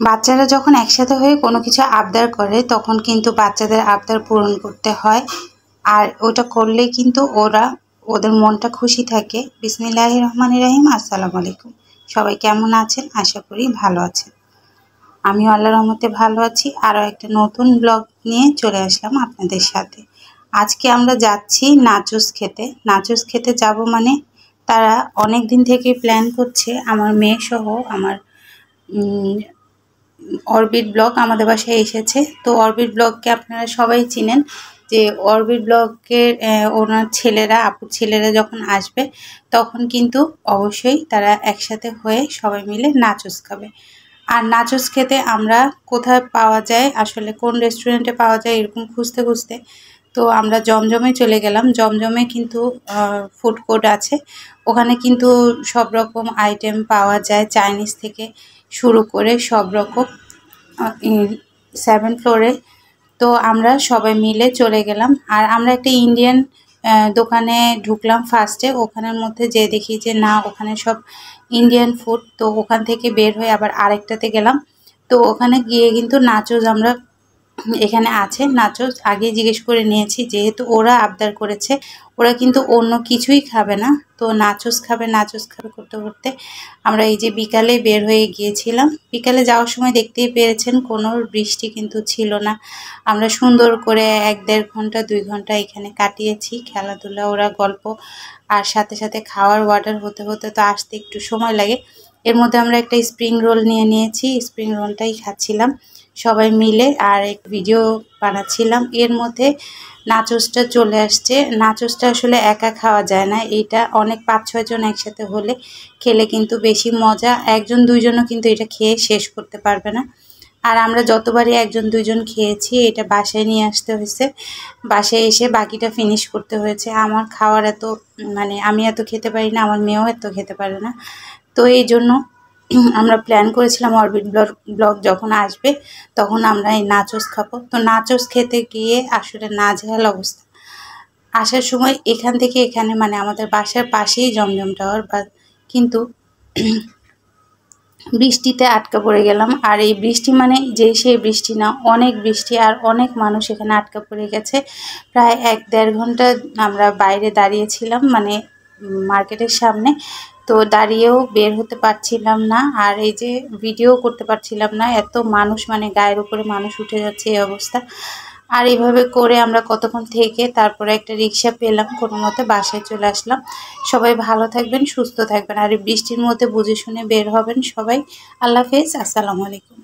বাচ্চারা যখন একসাথে হয়ে কোনো কিছু আবদার করে তখন কিন্তু বাচ্চাদের আবদার পূরণ করতে হয়। আর ওটা করলে কিন্তু ওদের মনটা খুশি থাকে। বিসমিল্লাহির রহমানির রহিম। আসসালামু আলাইকুম। সবাই কেমন আছেন? আশা করি ভালো আছেন। আমিও আল্লাহর রহমতে ভালো আছি। আরও একটা নতুন ব্লগ নিয়ে চলে আসলাম আপনাদের সাথে। আজকে আমরা যাচ্ছি নাচোস খেতে। নাচোস খেতে যাব মানে তারা অনেক দিন থেকে প্ল্যান করছে। আমার মেয়ে সহ আমার অরবিট ব্লগ আমাদের বাসায় এসেছে। তো অরবিট ব্লগকে আপনারা সবাই চিনেন, যে অরবিট ব্লগের ওনার ছেলেরা, আপুর ছেলেরা যখন আসবে তখন কিন্তু অবশ্যই তারা একসাথে হয়ে সবাই মিলে নাচোস খাবে। আর নাচোস খেতে আমরা কোথায় পাওয়া যায়, আসলে কোন রেস্টুরেন্টে পাওয়া যায় এরকম খুঁজতে খুঁজতে তো আমরা জমজমে চলে গেলাম। জমজমে কিন্তু ফুড কোর্ট আছে, ওখানে কিন্তু সব রকম আইটেম পাওয়া যায়, চাইনিজ থেকে শুরু করে সব রকম 7 ফ্লোরে। তো আমরা সবাই মিলে চলে গেলাম। আর আমরা একটা ইন্ডিয়ান দোকানে ঢুকলাম ফার্স্টে। ওখানের মধ্যে যে দেখি যে না, ওখানে সব ইন্ডিয়ান ফুড। তো ওখান থেকে বের হয়ে আবার আরেকটাতে গেলাম। তো ওখানে গিয়ে কিন্তু নাচোস আমরা এখানে আছে নাচোস আগে জিজ্ঞেস করে নিয়েছি, যেহেতু ওরা আবদার করেছে। ওরা কিন্তু অন্য কিছুই খাবে না, তো নাচোস খাবে নাচোস খাবে করতে করতে আমরা এই যে বিকালে বের হয়ে গিয়েছিলাম। বিকালে যাওয়ার সময় দেখতেই পেরেছেন কোনো বৃষ্টি কিন্তু ছিল না। আমরা সুন্দর করে 1-1.5 ঘন্টা 2 ঘন্টা এখানে কাটিয়েছি, খেলাধুলা, ওরা গল্প, আর সাথে সাথে খাওয়ার অর্ডার হতে হতে তো আসতে একটু সময় লাগে। এর মধ্যে আমরা একটা স্প্রিং রোল নিয়ে নিয়েছি, স্প্রিং রোলটাই খাচ্ছিলাম সবাই মিলে আর এক ভিডিও বানাচ্ছিলাম। এর মধ্যে নাচোসটা চলে আসছে। নাচোসটা আসলে একা খাওয়া যায় না, এটা অনেক 5-6 জন একসাথে হলে খেলে কিন্তু বেশি মজা। 1-2 জনও কিন্তু এটা খেয়ে শেষ করতে পারবে না। আর আমরা যতবারই 1-2 জন খেয়েছি, এটা বাসায় নিয়ে আসতে হয়েছে, বাসায় এসে বাকিটা ফিনিশ করতে হয়েছে। আমার খাওয়ার এত আমি এত খেতে পারি না, আমার মেয়েও এত খেতে পারে না। তো এই জন্য আমরা প্ল্যান করেছিলাম অরবিট ব্লগ যখন আসবে তখন আমরা এই নাচোস খাবো। তো নাচোস খেতে গিয়ে আসলে নাজেহাল অবস্থা। আসার সময় এখান থেকে এখানে আমাদের বাসার পাশেই জমজম টাওয়ার, কিন্তু বৃষ্টিতে আটকা পড়ে গেলাম। আর এই বৃষ্টি সেই বৃষ্টি না, অনেক বৃষ্টি, আর অনেক মানুষ এখানে আটকা পড়ে গেছে। প্রায় 1-1.5 ঘন্টা আমরা বাইরে দাঁড়িয়েছিলাম, মার্কেটের সামনে। তো দাঁড়িয়েও বের হতে পারছিলাম না, আর এই যে ভিডিও করতে পারছিলাম না, এত মানুষ, গায়ের উপরে মানুষ উঠে যাচ্ছে এই অবস্থা। আর এইভাবে করে আমরা কতক্ষণ থেকে তারপরে একটা রিক্সা পেলাম, কোনো মতে বাসায় চলে আসলাম। সবাই ভালো থাকবেন, সুস্থ থাকবেন, আর এই বৃষ্টির মধ্যে বুঝে শুনে বের হবেন সবাই। আল্লাহ হাফেজ, আসসালামু আলাইকুম।